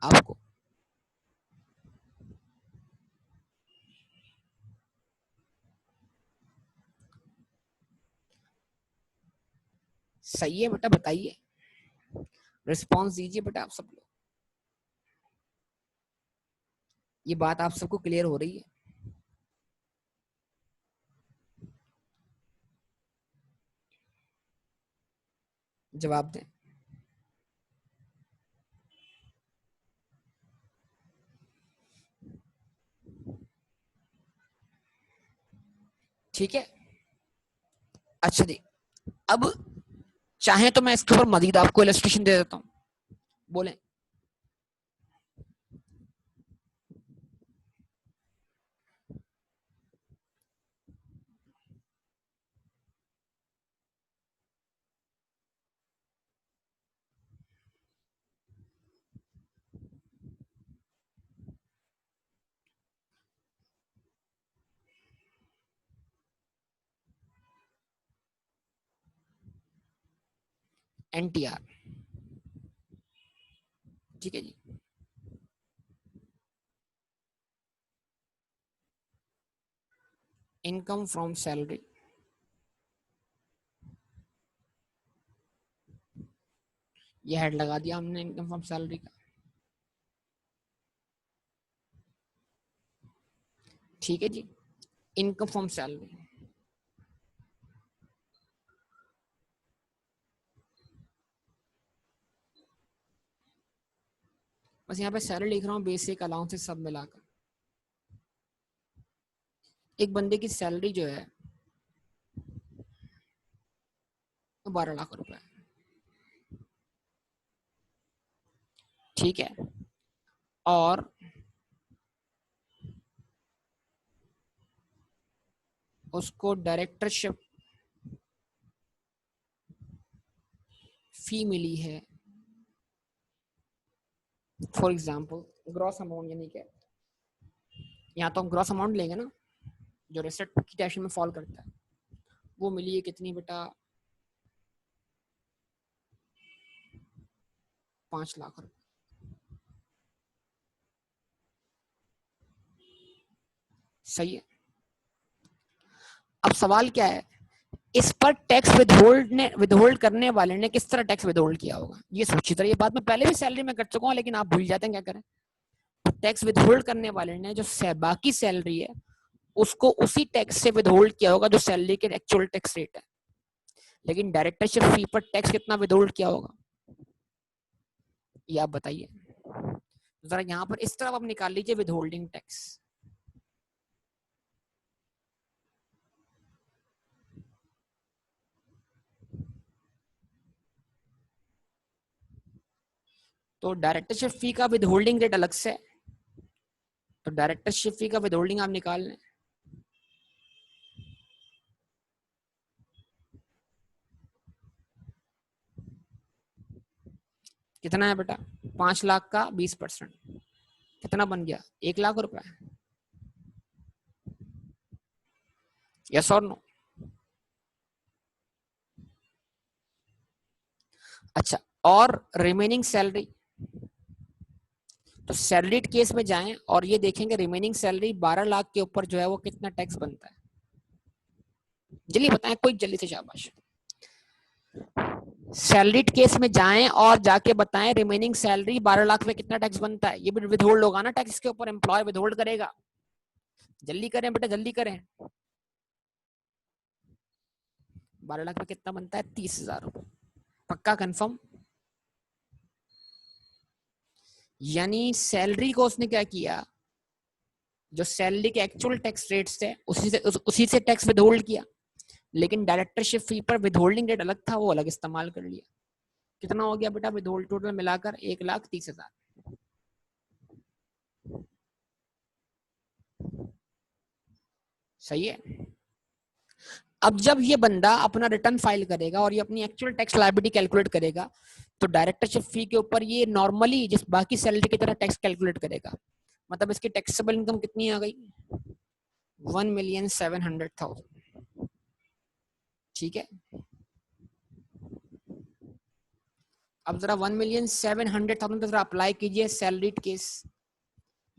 आपको? सही है बेटा, बताइए, रिस्पॉन्स दीजिए बेटा आप सब लोग। ये बात आप सबको क्लियर हो रही है? जवाब दें। ठीक है। अच्छा जी, अब चाहे तो मैं इसके ऊपर मजीद आपको इलस्ट्रेशन दे देता हूँ, बोले। एनटीआर, ठीक है जी। इनकम फ्रॉम सैलरी, ये हेड लगा दिया हमने इनकम फ्रॉम सैलरी का। ठीक है जी। इनकम फ्रॉम सैलरी, बस यहाँ पे सैलरी लिख रहा हूँ, बेसिक अलाउंसेस सब मिलाकर। एक बंदे की सैलरी जो है 12 लाख रुपए, ठीक है, और उसको डायरेक्टरशिप फी मिली है, फॉर एग्जाम्पल ग्रॉस अमाउंट, यानी कि यहाँ तो हम ग्रॉस अमाउंट लेंगे ना जो रेसिट की डेफिनेशन में फॉल करता है, वो मिली है कितनी बेटा, 5 लाख रुपए। सही है। अब सवाल क्या है, इस पर टैक्स विदहोल्ड करने वाले ने किस तरह टैक्स विदहोल्ड किया होगा, ये सोचिए। तरह ये बात मैं पहले भी सैलरी में कर चुका हूँ, लेकिन आप भूल जाते हैं, क्या करें। टैक्स विदहोल्ड करने वाले ने जो बाकी सैलरी है उसको उसी टैक्स से विदहोल्ड किया होगा जो सैलरी के एक्चुअल टैक्स रेट है। लेकिन डायरेक्टरशिप फी पर टैक्स कितना विदहोल्ड किया होगा, ये आप बताइए जरा। यहाँ पर इस तरफ आप निकाल लीजिए विदहोल्डिंग टैक्स। तो डायरेक्टरशिप फी का विदहोल्डिंग रेट अलग से, तो डायरेक्टरशिप फी का विदहोल्डिंग आप निकाल लें। कितना है बेटा, 5 लाख का 20%, कितना बन गया, 1 लाख रुपए। यस और नो। अच्छा, और रिमेनिंग सैलरी, तो सैलरीड केस में जाएं और ये देखेंगे रिमेनिंग सैलरी 12 लाख के ऊपर जो है वो कितना टैक्स बनता है। जल्दी बताएं कोई, जल्दी से, शाबाश। सैलरीड केस में जाएं और जाके बताएं रिमेनिंग सैलरी 12 लाख में कितना टैक्स बनता है। ये भी विदहोल्ड होगा ना टैक्स के ऊपर, एम्प्लॉय विदहोल्ड करेगा। जल्दी करें बेटा, जल्दी करें। 12 लाख में कितना बनता है, 30,000 रुपए। पक्का कंफर्म। यानी सैलरी को उसने क्या किया, जो सैलरी के एक्चुअल टैक्स रेट्स थे उसी से टैक्स विदहोल्ड किया, लेकिन डायरेक्टरशिप फी पर विदहोल्डिंग रेट अलग था, वो अलग इस्तेमाल कर लिया। कितना हो गया बेटा विदहोल्ड टोटल मिलाकर, 1,30,000। सही है। अब जब ये बंदा अपना रिटर्न फाइल करेगा और ये अपनी एक्चुअल टैक्स लायबिलिटी कैलकुलेट करेगा, तो डायरेक्टरशिप फी के ऊपर ये नॉर्मली जिस बाकी सैलरी की तरह टैक्स कैलकुलेट करेगा। मतलब इसकी टैक्सेबल इनकम कितनी आ गई, 1,700,000। ठीक है। अब जरा 1,700,000 पे जरा अप्लाई कीजिए सैलरीड केस।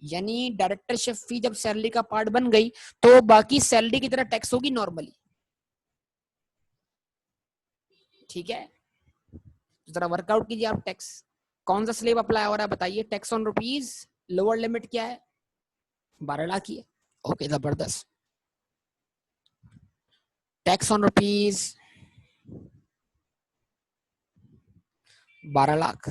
यानी डायरेक्टरशिप फी जब सैलरी का पार्ट बन गई तो बाकी सैलरी की तरह टैक्स होगी नॉर्मली। ठीक है, जरा वर्कआउट कीजिए आप टैक्स। कौन सा स्लेब अप्लाई हो रहा है बताइए। Tax on rupees, lower limit क्या है, 12 लाख ही है। ओके, जबरदस्त। टैक्स ऑन रुपीज 12 लाख,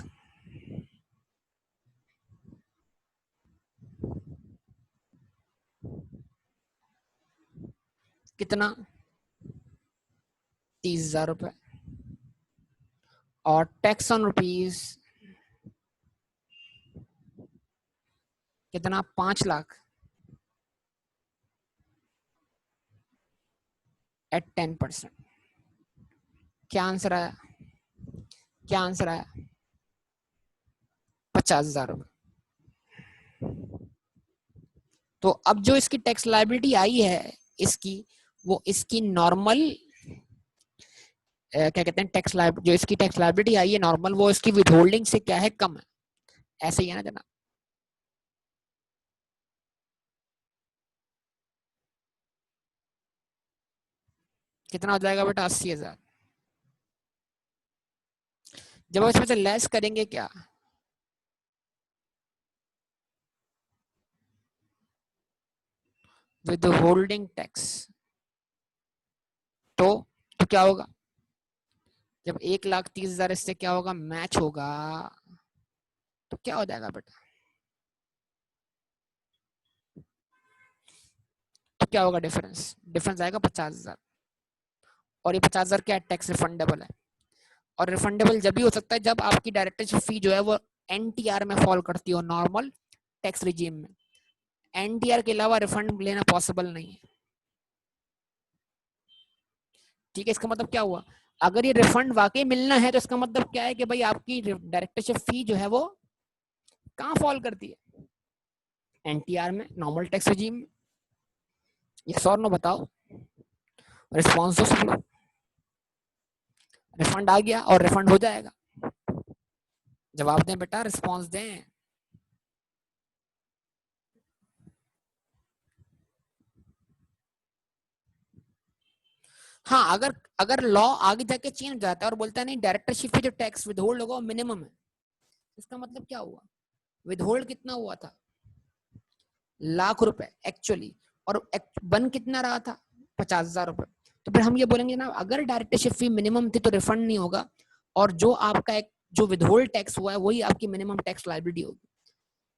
कितना, 30,000 रुपए। और टैक्स ऑन रुपीज कितना, 5 लाख एट 10%। क्या आंसर आया, क्या आंसर आया, 50,000 रुपए। तो अब जो इसकी टैक्स लायबिलिटी आई है इसकी, वो इसकी नॉर्मल क्या कहते हैं टैक्स लायबिलिटी, जो इसकी टैक्स लायबिलिटी आई है नॉर्मल, वो इसकी विदहोल्डिंग से क्या है, कम है। ऐसे ही है ना जनाब। कितना हो जाएगा बेटा, 80,000। जब इसमें से लेस करेंगे क्या, विदहोल्डिंग टैक्स, तो क्या होगा, जब 1,30,000 इससे क्या होगा, मैच होगा, तो क्या हो जाएगा बेटा, तो क्या होगा डिफरेंस, डिफरेंस आएगा 50,000। और ये 50,000 क्या है, टैक्स रिफंडेबल है। और रिफंडेबल जब भी हो सकता है जब आपकी डायरेक्टरशिप फी जो है वो एनटीआर में फॉल करती हो, नॉर्मल टैक्स रिजीम में। एनटीआर के अलावा रिफंड लेना पॉसिबल नहीं है। ठीक है, इसका मतलब क्या हुआ, अगर ये रिफंड वाकई मिलना है तो इसका मतलब क्या है कि भाई आपकी डायरेक्टरशिप फी जो है वो कहाँ फॉल करती है, एनटीआर में, नॉर्मल टैक्स रिजीम में। यस और नो बताओ, रिस्पॉन्स दो सब लोग। रिफंड आ गया और रिफंड हो जाएगा, जवाब दें बेटा, रिस्पॉन्स दें। हाँ, अगर अगर लॉ आगे जाके चेंज हो जाता है और बोलता है नहीं डायरेक्टरशिप पे जो टैक्स विदहोल्ड होगा वो मिनिमम है, इसका मतलब क्या हुआ, विदहोल्ड कितना हुआ था, ₹1,00,000 एक्चुअली, और बन कितना रहा था, 50,000 रुपए। तो फिर हम ये बोलेंगे ना, अगर डायरेक्टरशिप फी मिनिमम थी तो रिफंड नहीं होगा, और जो आपका एक जो विदहोल्ड टैक्स हुआ है वही आपकी मिनिमम टैक्स लायबिलिटी होगी।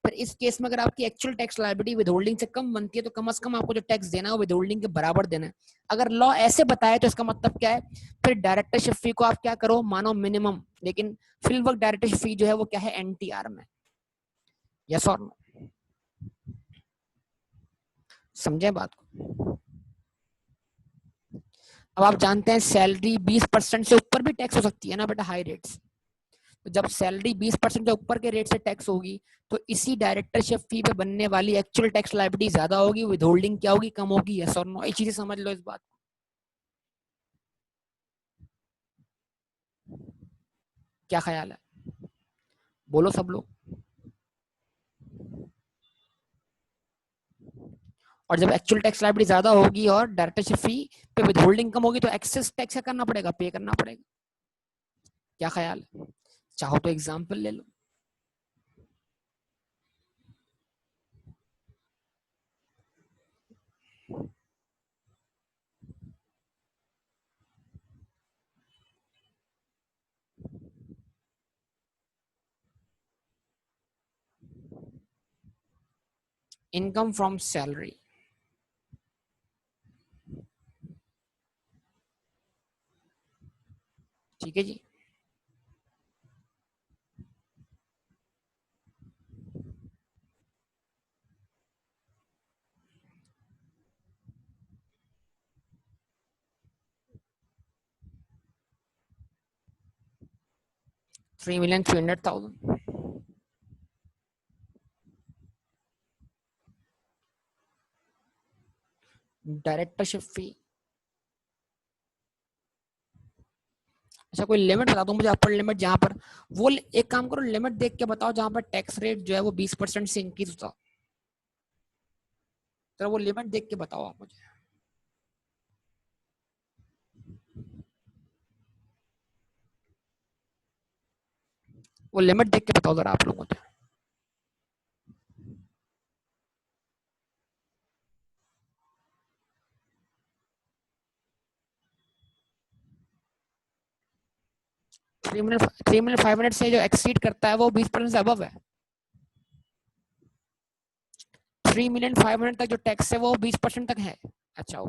फिर इस केस में अगर आपकी एक्चुअल टैक्स लायबिलिटी विदहोल्डिंग से कम बनती है तो कम से कम आपको जो टैक्स देना है वो विदहोल्डिंग के बराबर देना है। अगर लॉ ऐसे बताए तो इसका मतलब क्या है, फिर डायरेक्टरशिप फी को आप क्या करो, मानो मिनिमम, लेकिन फील्ड वर्क डायरेक्टरशिप फी जो है वो क्या है, एनटीआर में। यस और नो, समझे बात को। अब आप जानते हैं सैलरी 20% से ऊपर भी टैक्स हो सकती है ना बेटा, हाई रेट्स। तो जब सैलरी 20% से ऊपर के रेट से टैक्स होगी तो इसी डायरेक्टरशिप फी पे बनने वाली एक्चुअल टैक्स लायबिलिटी ज्यादा होगी, विदहोल्डिंग क्या होगी, कम होगी। यस और नो, ये चीजें समझ लो इस बात को। क्या ख्याल है, बोलो सब लोग। और जब एक्चुअल टैक्स लायबिलिटी ज्यादा होगी और डायरेक्टरशिप फी पे विदहोल्डिंग कम होगी तो एक्सेस टैक्स क्या करना पड़ेगा, पे करना पड़ेगा। क्या ख्याल है, चाहो तो एग्जाम्पल ले लो। इनकम फ्रॉम सैलरी, ठीक है जी। $3,300,000 डायरेक्टरशिप फी। अच्छा, कोई लिमिट बता दो मुझे, अपर लिमिट जहां पर, वो एक काम करो, लिमिट देख के बताओ जहां पर टैक्स रेट जो है वो 20% से इंक्रीज होता। तो वो लिमिट देख के बताओ आप मुझे, वो लिमिट देख के बताओ जरा आप लोगों को। 3,500 से जो एक्सीड करता है वो 20% से अबव है। 3,500,000 तक जो टैक्स है वो 20% तक है। अच्छा,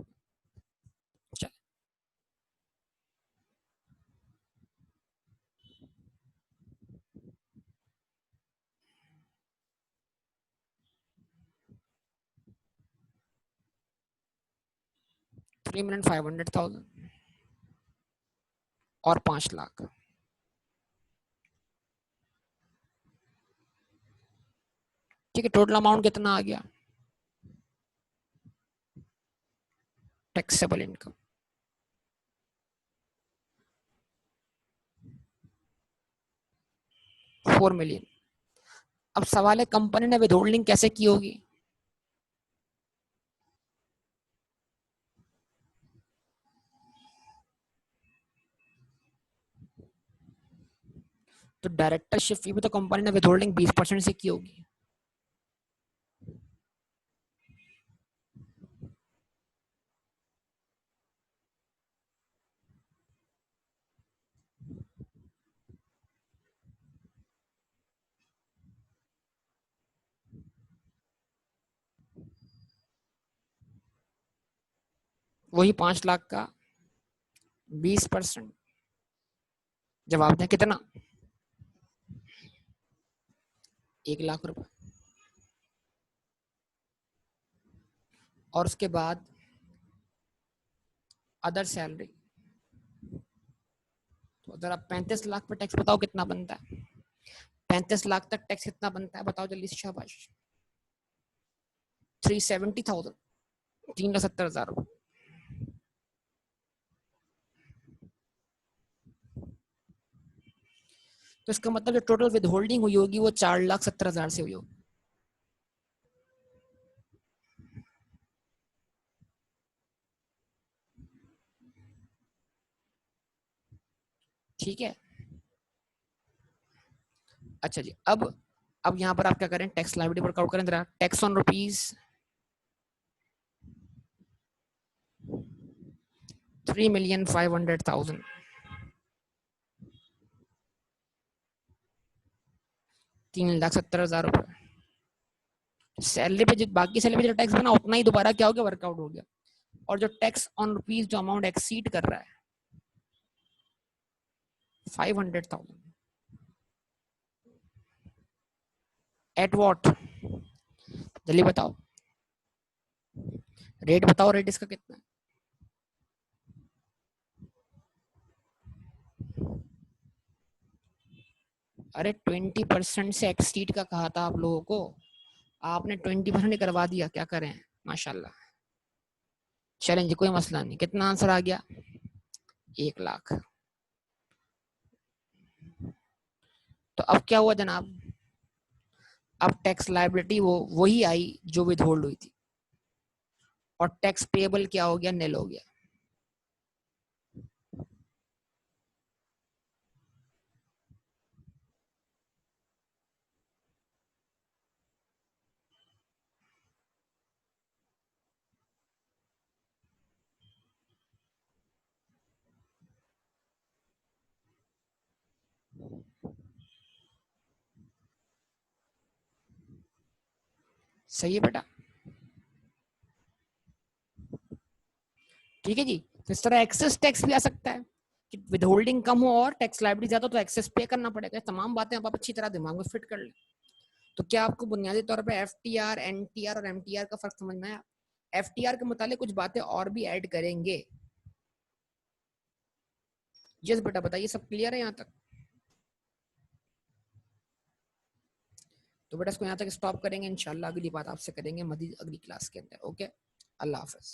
3,500,000 और 5 लाख। ठीक है, टोटल अमाउंट कितना आ गया, टैक्सेबल इनकम। 4 मिलियन। अब सवाल है कंपनी ने विदहोल्डिंग कैसे की होगी। तो डायरेक्टरशिप फी भी तो कंपनी ने विदहोल्डिंग 20% से की होगी। वही 5 लाख का 20%। जवाब दें कितना, 1,00,000 रुपए। और उसके बाद अदर सैलरी, तो अगर आप 35 लाख पे टैक्स बताओ कितना बनता है? 35 लाख तक टैक्स कितना बनता है बताओ जल्दी से, शाबाश। 370,000, 3,70,000 रुपये। तो इसका मतलब जो टोटल विद होल्डिंग हुई होगी वो 4,70,000 से हुई होगी। ठीक है। अच्छा जी, अब यहाँ पर आप क्या करें, टैक्स लायबिलिटी पर काउंट करें जरा। टैक्स ऑन रुपीज 3,500,000, 3,70,000 रुपए। सैलरी पे जो बाकी सैलरी पे जो टैक्स बना उतना ही दोबारा क्या हो गया, वर्कआउट हो गया। और जो टैक्स ऑन रुपीज जो अमाउंट एक्सीड कर रहा है 500,000, एट वॉट, जल्दी बताओ, रेट बताओ, रेट इसका कितना है? अरे 20% से एक्सीड का कहा था आप लोगों को, आपने 20% करवा दिया, क्या करें, माशाल्लाह। चलेंगे, कोई मसला नहीं। कितना आंसर आ गया? 1,00,000। तो अब क्या हुआ जनाब, अब टैक्स लायबिलिटी वो वही आई जो विद होल्ड हुई थी, और टैक्स पेएबल क्या हो गया, निल हो गया। सही है बेटा, ठीक है जी। तो इस तरह एक्सेस टैक्स भी आ सकता है कि विद होल्डिंग कम हो और टैक्स लायबिलिटी ज्यादा, तो एक्सेस पे करना पड़ेगा। तमाम बातें आप अच्छी तरह दिमाग में फिट कर लें। तो क्या आपको बुनियादी तौर पे एफटीआर, एनटीआर और एमटीआर का फर्क समझ में आया? एफटीआर के मुतालिक कुछ बातें और भी ऐड करेंगे। यस बेटा बताइए, सब क्लियर है यहाँ तक? तो बेटा इसको यहाँ तक स्टॉप करेंगे, इंशाल्लाह अगली बात आपसे करेंगे मजीद अगली क्लास के अंदर। ओके, अल्लाह हाफिज।